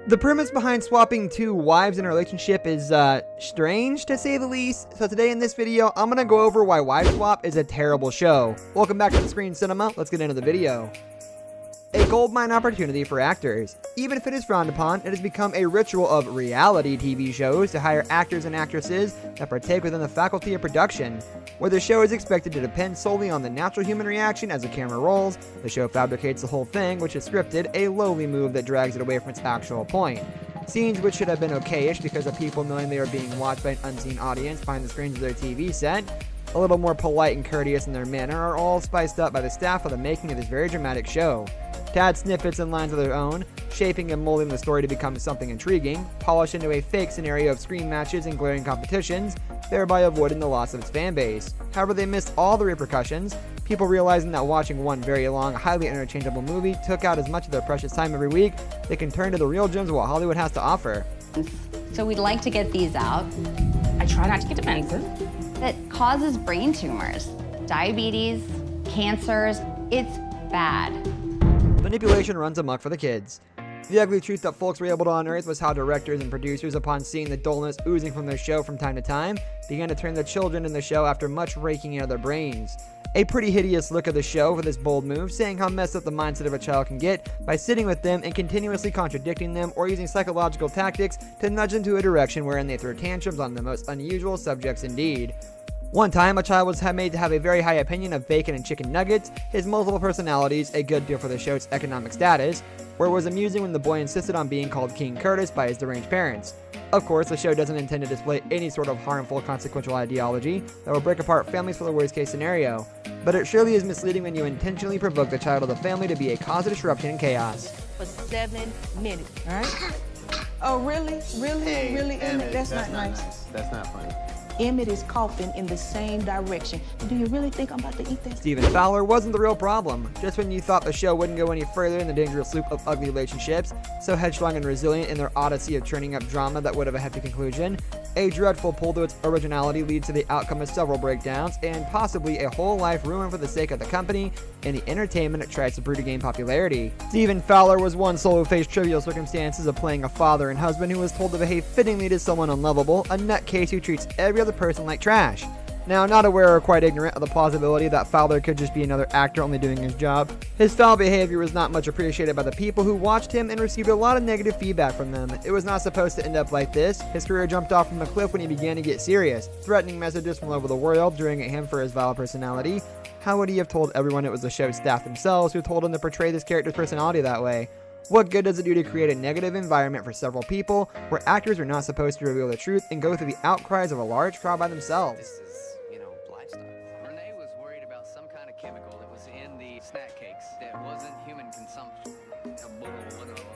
The premise behind swapping two wives in a relationship is, strange to say the least. So today in this video, I'm gonna go over why Wives Swap is a terrible show. Welcome back to The Screen Cinema. Let's get into the video. A goldmine opportunity for actors. Even if it is frowned upon, it has become a ritual of reality TV shows to hire actors and actresses that partake within the faculty of production. Where the show is expected to depend solely on the natural human reaction as the camera rolls, the show fabricates the whole thing, which is scripted, a lowly move that drags it away from its actual point. Scenes which should have been okayish because of people knowing they are being watched by an unseen audience behind the screens of their TV set, a little more polite and courteous in their manner, are all spiced up by the staff for the making of this very dramatic show. To add snippets and lines of their own, shaping and molding the story to become something intriguing, polished into a fake scenario of screen matches and glaring competitions, thereby avoiding the loss of its fan base. However, they missed all the repercussions, people realizing that watching one very long, highly interchangeable movie took out as much of their precious time every week, they can turn to the real gems of what Hollywood has to offer. So we'd like to get these out. I try not to get defensive. That causes brain tumors, diabetes, cancers. It's bad. Manipulation runs amok for the kids. The ugly truth that folks were able to unearth was how directors and producers, upon seeing the dullness oozing from their show from time to time, began to turn the children in the show after much raking out of their brains. A pretty hideous look of the show for this bold move, saying how messed up the mindset of a child can get by sitting with them and continuously contradicting them or using psychological tactics to nudge them to a direction wherein they throw tantrums on the most unusual subjects indeed. One time, a child was made to have a very high opinion of bacon and chicken nuggets, his multiple personalities, a good deal for the show's economic status, where it was amusing when the boy insisted on being called King Curtis by his deranged parents. Of course, the show doesn't intend to display any sort of harmful, consequential ideology that will break apart families for the worst case scenario, but it surely is misleading when you intentionally provoke the child of the family to be a cause of disruption and chaos. For 7 minutes, all right? Oh, really? Really? Hey, really, Emmett? That's not nice. That's not funny. Emmett is coughing in the same direction. Do you really think I'm about to eat that? Stephen Fowler wasn't the real problem. Just when you thought the show wouldn't go any further in the dangerous loop of ugly relationships, so headstrong and resilient in their odyssey of churning up drama that would have a hefty conclusion, a dreadful pull to its originality leads to the outcome of several breakdowns and possibly a whole life ruined for the sake of the company and the entertainment it tries to brew to gain popularity. Stephen Fowler was one solo-faced trivial circumstances of playing a father and husband who was told to behave fittingly to someone unlovable, a nutcase who treats every other person like trash. Now, not aware or quite ignorant of the plausibility that Fowler could just be another actor only doing his job, his foul behavior was not much appreciated by the people who watched him and received a lot of negative feedback from them. It was not supposed to end up like this. His career jumped off from a cliff when he began to get serious, threatening messages from all over the world jeering at him for his vile personality. How would he have told everyone it was the show's staff themselves who told him to portray this character's personality that way? What good does it do to create a negative environment for several people where actors are not supposed to reveal the truth and go through the outcries of a large crowd by themselves? Renee was worried about some kind of chemical that was in the snack cakes that wasn't human consumption.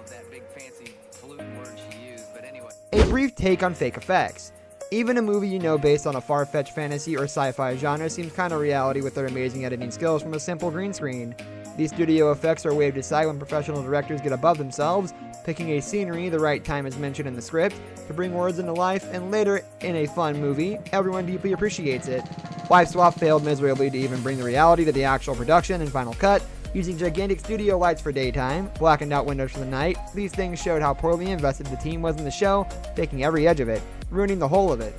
That big fancy pollutant word she used, but anyway. A brief take on fake effects. Even a movie you know based on a far-fetched fantasy or sci-fi genre seems kind of reality with their amazing editing skills from a simple green screen. These studio effects are a way to decide when professional directors get above themselves, picking a scenery the right time as mentioned in the script, to bring words into life, and later, in a fun movie, everyone deeply appreciates it. Wives Swap failed miserably to even bring the reality to the actual production and final cut, using gigantic studio lights for daytime, blackened out windows for the night. These things showed how poorly invested the team was in the show, taking every edge of it, ruining the whole of it.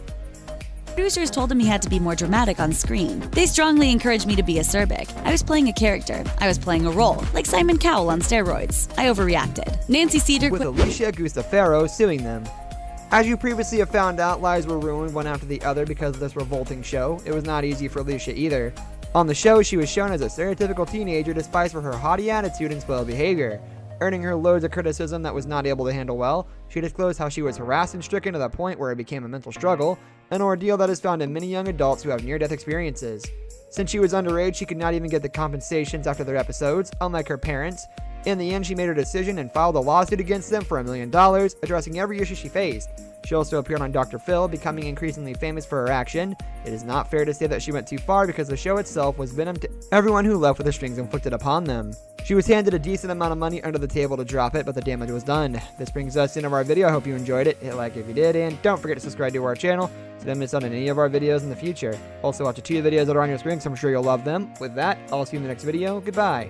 Producers told him he had to be more dramatic on screen. They strongly encouraged me to be acerbic. I was playing a character. I was playing a role, like Simon Cowell on steroids. I overreacted. Nancy Cedric with Alicia Gustafaro suing them. As you previously have found out, lives were ruined one after the other because of this revolting show. It was not easy for Alicia either. On the show, she was shown as a stereotypical teenager despised for her haughty attitude and spoiled behavior. Earning her loads of criticism that was not able to handle well, she disclosed how she was harassed and stricken to the point where it became a mental struggle, an ordeal that is found in many young adults who have near-death experiences. Since she was underage, she could not even get the compensations after their episodes, unlike her parents. In the end, she made her decision and filed a lawsuit against them for $1 million, addressing every issue she faced. She also appeared on Dr. Phil, becoming increasingly famous for her action. It is not fair to say that she went too far because the show itself was venom to everyone who left with the strings inflicted upon them. She was handed a decent amount of money under the table to drop it, but the damage was done. This brings us to the end of our video. I hope you enjoyed it. Hit like if you did, and don't forget to subscribe to our channel so you don't miss out on any of our videos in the future. Also watch the 2 videos that are on your screen because I'm sure you'll love them. With that, I'll see you in the next video. Goodbye.